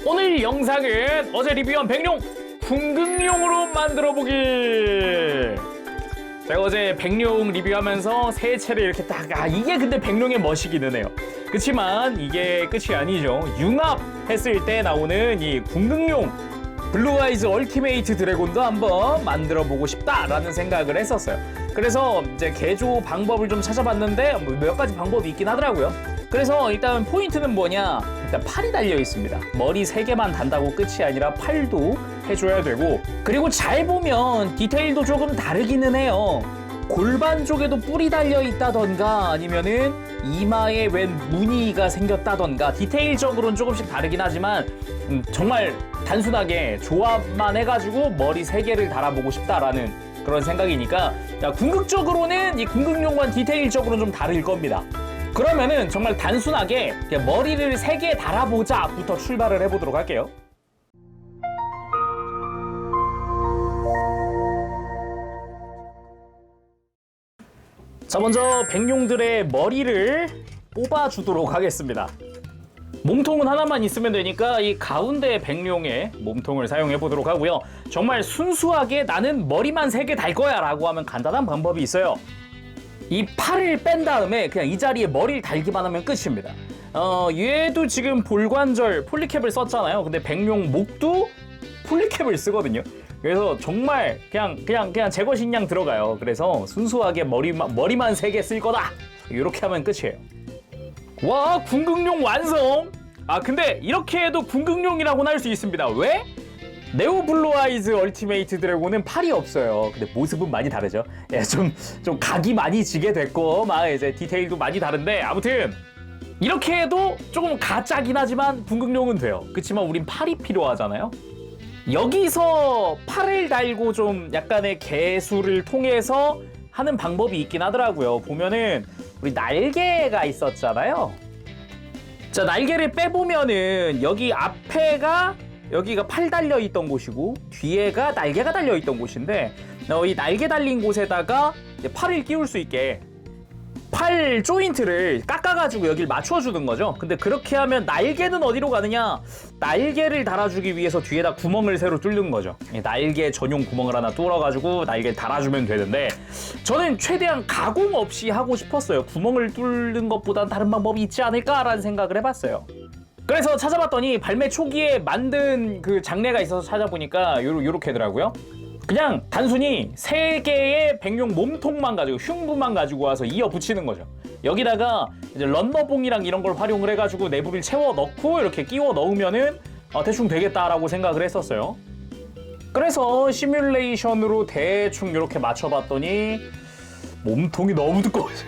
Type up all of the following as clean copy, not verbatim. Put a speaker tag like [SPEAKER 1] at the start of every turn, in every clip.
[SPEAKER 1] 오늘 영상은 어제 리뷰한 백룡 궁극용으로 만들어보기. 제가 어제 백룡 리뷰하면서 세 채를 이렇게 딱 이게 근데 백룡의 멋이기는 해요. 그치만 이게 끝이 아니죠. 융합했을 때 나오는 이 궁극용 블루 아이즈 얼티메이트 드래곤도 한번 만들어보고 싶다라는 생각을 했었어요. 그래서 이제 개조 방법을 좀 찾아봤는데 몇 가지 방법이 있긴 하더라고요. 그래서 일단 포인트는 뭐냐, 일단 팔이 달려 있습니다. 머리 3개만 단다고 끝이 아니라 팔도 해줘야 되고, 그리고 잘 보면 디테일도 조금 다르기는 해요. 골반 쪽에도 뿔이 달려 있다던가 아니면은 이마에 웬 무늬가 생겼다던가 디테일적으로는 조금씩 다르긴 하지만 정말 단순하게 조합만 해가지고 머리 3개를 달아보고 싶다라는 그런 생각이니까, 궁극적으로는 이 궁극용과 디테일적으로는 좀 다를 겁니다. 그러면은 정말 단순하게 머리를 3개 달아보자 부터 출발을 해보도록 할게요. 자, 먼저 백룡들의 머리를 뽑아주도록 하겠습니다. 몸통은 하나만 있으면 되니까 이 가운데 백룡의 몸통을 사용해 보도록 하고요. 정말 순수하게 나는 머리만 3개 달 거야 라고 하면 간단한 방법이 있어요. 이 팔을 뺀 다음에 그냥 이 자리에 머리를 달기만 하면 끝입니다. 얘도 지금 볼관절 폴리캡을 썼잖아요. 근데 백룡 목도 폴리캡을 쓰거든요. 그래서 정말 그냥 제거식량 들어가요. 그래서 순수하게 머리만 3개 쓸 거다, 이렇게 하면 끝이에요. 와, 궁극용 완성! 근데 이렇게 해도 궁극용이라고는 할 수 있습니다. 왜? 네오 블루 아이즈 얼티메이트 드래곤은 팔이 없어요. 근데 모습은 많이 다르죠. 예, 좀 각이 많이 지게 됐고, 막 이제 디테일도 많이 다른데, 아무튼 이렇게 해도 조금 가짜긴 하지만 궁극용은 돼요. 그치만 우린 팔이 필요하잖아요. 여기서 팔을 달고 좀 약간의 개수를 통해서 하는 방법이 있긴 하더라고요. 보면은 우리 날개가 있었잖아요. 자, 날개를 빼보면은 여기가 팔 달려있던 곳이고 뒤에가 날개가 달려있던 곳인데, 이 날개 달린 곳에다가 팔을 끼울 수 있게 팔 조인트를 깎아가지고 여길 맞춰주는 거죠. 근데 그렇게 하면 날개는 어디로 가느냐, 날개를 달아주기 위해서 뒤에다 구멍을 새로 뚫는 거죠. 날개 전용 구멍을 하나 뚫어가지고 날개를 달아주면 되는데, 저는 최대한 가공 없이 하고 싶었어요. 구멍을 뚫는 것보단 다른 방법이 있지 않을까라는 생각을 해봤어요. 그래서 찾아봤더니 발매 초기에 만든 그 장례가 있어서 찾아보니까 요렇게더라고요. 그냥 단순히 3개의 백룡 몸통만 가지고, 흉부만 가지고 와서 이어 붙이는 거죠. 여기다가 이제 런너봉이랑 이런 걸 활용을 해가지고 내부를 채워 넣고 이렇게 끼워 넣으면은 대충 되겠다라고 생각을 했었어요. 그래서 시뮬레이션으로 대충 이렇게 맞춰봤더니 몸통이 너무 두꺼워져.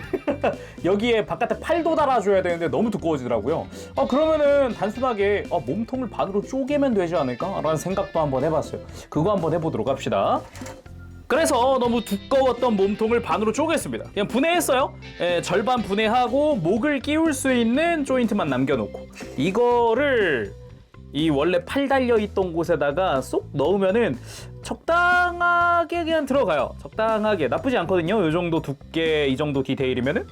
[SPEAKER 1] 여기에 바깥에 팔도 달아줘야 되는데 너무 두꺼워지더라고요. 그러면은 단순하게 몸통을 반으로 쪼개면 되지 않을까? 라는 생각도 한번 해봤어요. 그거 한번 해보도록 합시다. 그래서 너무 두꺼웠던 몸통을 반으로 쪼갰습니다. 그냥 분해했어요. 절반 분해하고 목을 끼울 수 있는 조인트만 남겨놓고, 이거를 이 원래 팔 달려있던 곳에다가 쏙 넣으면은 적당하게 그냥 들어가요. 적당하게 나쁘지 않거든요. 이 정도 두께, 이 정도 디테일이면은.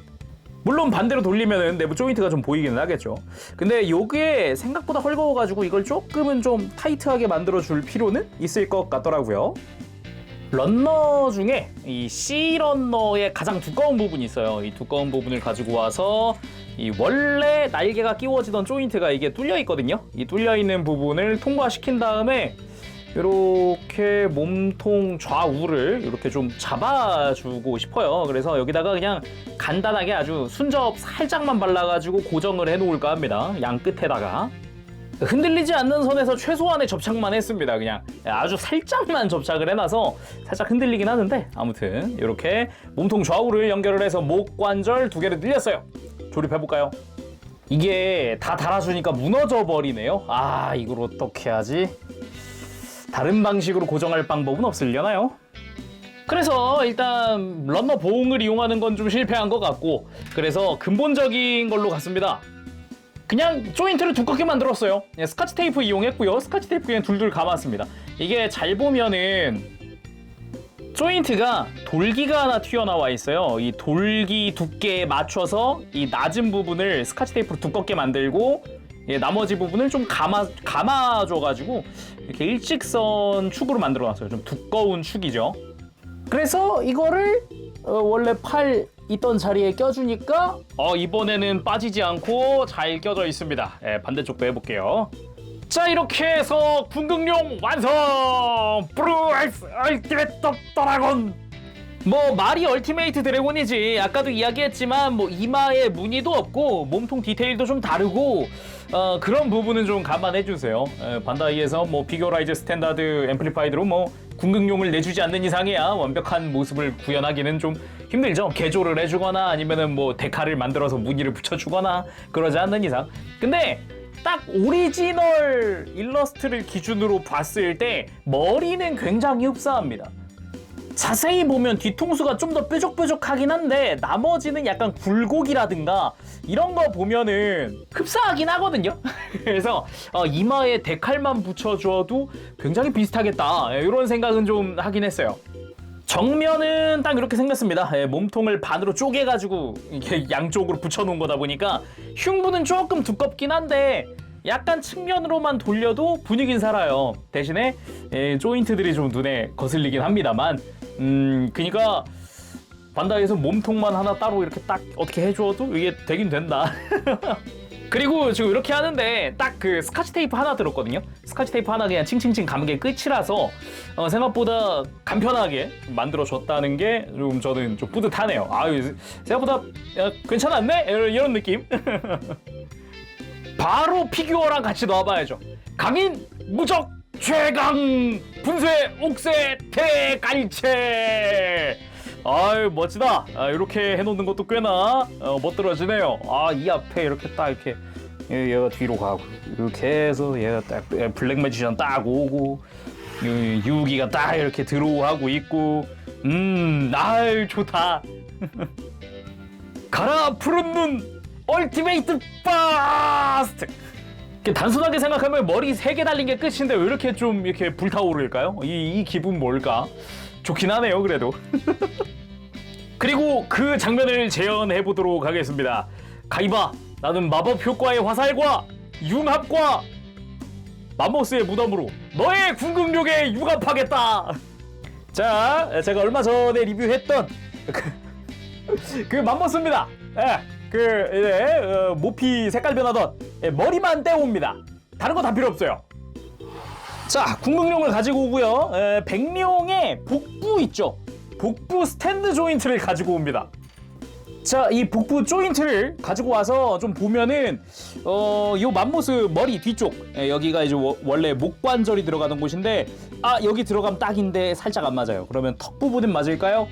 [SPEAKER 1] 물론 반대로 돌리면은 내부 조인트가 좀 보이기는 하겠죠. 근데 요게 생각보다 헐거워가지고 이걸 조금은 좀 타이트하게 만들어줄 필요는 있을 것 같더라고요. 런너 중에 이 C 런너의 가장 두꺼운 부분이 있어요. 이 두꺼운 부분을 가지고 와서 이 원래 날개가 끼워지던 조인트가 이게 뚫려 있거든요. 이 뚫려 있는 부분을 통과시킨 다음에 이렇게 몸통 좌우를 이렇게 좀 잡아주고 싶어요. 그래서 여기다가 그냥 간단하게 아주 순접 살짝만 발라가지고 고정을 해놓을까 합니다. 양 끝에다가. 흔들리지 않는 선에서 최소한의 접착만 했습니다. 그냥 아주 살짝만 접착을 해놔서 살짝 흔들리긴 하는데, 아무튼 이렇게 몸통 좌우를 연결을 해서 목 관절 2개를 늘렸어요. 조립해볼까요? 이게 다 달아주니까 무너져 버리네요. 이걸 어떻게 하지? 다른 방식으로 고정할 방법은 없으려나요? 그래서 일단 런너 봉을 이용하는 건 좀 실패한 것 같고, 그래서 근본적인 걸로 갔습니다. 그냥 조인트를 두껍게 만들었어요. 스카치 테이프 이용했고요. 스카치 테이프 그냥 둘둘 감았습니다. 이게 잘 보면은 조인트가 돌기가 하나 튀어나와 있어요. 이 돌기 두께에 맞춰서 이 낮은 부분을 스카치 테이프로 두껍게 만들고, 예, 나머지 부분을 좀 감아줘가지고 이렇게 일직선 축으로 만들어놨어요. 좀 두꺼운 축이죠. 그래서 이거를 원래 팔 있던 자리에 껴주니까 이번에는 빠지지 않고 잘 껴져 있습니다. 예, 반대쪽도 해볼게요. 자, 이렇게 해서 궁극용 완성! 브루이스 얼티메이트 드래곤! 뭐 말이 얼티메이트 드래곤이지. 아까도 이야기했지만 뭐 이마에 무늬도 없고 몸통 디테일도 좀 다르고 그런 부분은 좀 감안해주세요. 반다이에서 뭐 비교라이즈 스탠다드 앰플리파이드로 뭐 궁극용을 내주지 않는 이상이야 완벽한 모습을 구현하기는 좀 힘들죠. 개조를 해주거나 아니면은 뭐 데카를 만들어서 무늬를 붙여주거나 그러지 않는 이상. 근데 딱 오리지널 일러스트를 기준으로 봤을 때 머리는 굉장히 흡사합니다. 자세히 보면 뒤통수가 좀 더 뾰족뾰족하긴 한데 나머지는 약간 굴곡이라든가 이런 거 보면은 흡사하긴 하거든요. 그래서 이마에 데칼만 붙여줘도 굉장히 비슷하겠다 이런 생각은 좀 하긴 했어요. 정면은 딱 이렇게 생겼습니다. 몸통을 반으로 쪼개가지고 이렇게 양쪽으로 붙여놓은 거다 보니까 흉부는 조금 두껍긴 한데 약간 측면으로만 돌려도 분위기는 살아요. 대신에 조인트들이 좀 눈에 거슬리긴 합니다만 그니까 반다이에서 몸통만 하나 따로 이렇게 딱 어떻게 해줘도 이게 되긴 된다. 그리고 지금 이렇게 하는데 딱 그 스카치 테이프 하나 들었거든요. 스카치 테이프 하나 그냥 칭칭칭 감은 게 끝이라서 생각보다 간편하게 만들어줬다는 게 좀 저는 좀 뿌듯하네요. 아유, 생각보다 괜찮았네? 이런 느낌. 바로 피규어랑 같이 넣어봐야죠. 강인 무적 최강 분쇄 옥새 대갈채. 아유, 멋지다. 이렇게 해놓는 것도 꽤나 멋들어지네요. 이 앞에 이렇게 딱 이렇게 얘가 뒤로 가고 이렇게 해서 얘가 딱 블랙 매지션 딱 오고 유기가 딱 이렇게 들어오고 있고 아유 좋다. 가라 푸른 눈 얼티메이트 파스트. 단순하게 생각하면 머리 3개 달린 게 끝인데 왜 이렇게 좀 이렇게 불타오를까요? 이 기분 뭘까? 좋긴 하네요, 그래도. 그리고 그 장면을 재현해 보도록 하겠습니다. 가이바, 나는 마법 효과의 화살과 융합과 맘모스의 무덤으로 너의 궁극력에 융합하겠다. 자, 제가 얼마 전에 리뷰했던 그 맘모스입니다. 모피 색깔 변하던 머리만 떼옵니다. 다른 거 다 필요 없어요. 자, 궁극용을 가지고 오고요. 백룡의 복부 있죠. 복부 스탠드 조인트를 가지고 옵니다. 자, 이 복부 조인트를 가지고 와서 좀 보면은 요 맘모스 머리 뒤쪽 여기가 이제 원래 목관절이 들어가던 곳인데 여기 들어가면 딱인데 살짝 안 맞아요. 그러면 턱 부분은 맞을까요?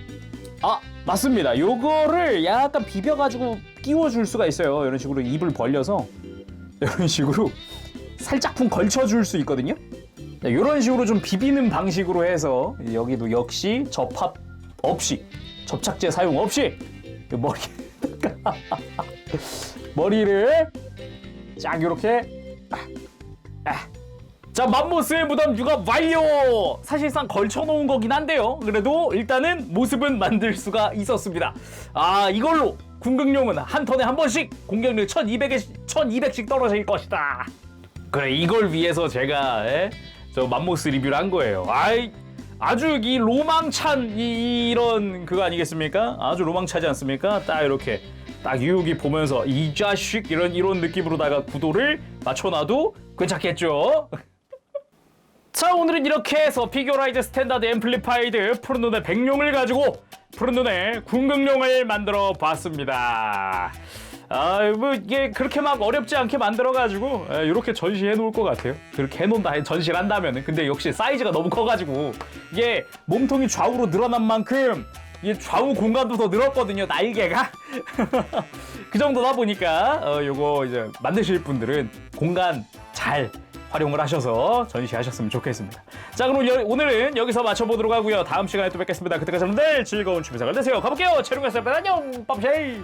[SPEAKER 1] 맞습니다. 요거를 약간 비벼가지고 끼워줄 수가 있어요. 이런 식으로 입을 벌려서 이런 식으로 살짝쿵 걸쳐줄 수 있거든요. 이런 식으로 좀 비비는 방식으로 해서 여기도 역시 접합 없이 접착제 사용 없이 머리를 쫙 이렇게 자, 맘모스의 무덤 융합 완료! 사실상 걸쳐놓은 거긴 한데요. 그래도 일단은 모습은 만들 수가 있었습니다. 이걸로 궁극용은 한 턴에 한 번씩 공격력 1200씩 떨어질 것이다. 그래, 이걸 위해서 제가 저 맘모스 리뷰를 한 거예요. 아주 이 로망찬 이런 그거 아니겠습니까? 아주 로망차지 않습니까? 딱 이렇게 딱 유유기 보면서 이 자식 이런 느낌으로다가 구도를 맞춰놔도 괜찮겠죠? 자, 오늘은 이렇게 해서 피규어라이즈 스탠다드 앰플리파이드 푸른 눈의 백룡을 가지고 푸른 눈의 궁극룡을 만들어 봤습니다. 뭐 이게 그렇게 막 어렵지 않게 만들어가지고 이렇게 전시해 놓을 것 같아요. 그렇게 해놓는다, 전시를 한다면은. 근데 역시 사이즈가 너무 커가지고 이게 몸통이 좌우로 늘어난 만큼 이 좌우 공간도 더 늘었거든요, 날개가. 그 정도다 보니까 요거 이제 만드실 분들은 공간 잘 활용을 하셔서 전시하셨으면 좋겠습니다. 자, 그럼 오늘은 여기서 마쳐보도록 하고요. 다음 시간에 또 뵙겠습니다. 그때까지 여러분들 즐거운 취미 생활 되세요. 가볼게요. 체력했어요. 안녕. 빠브쉐이.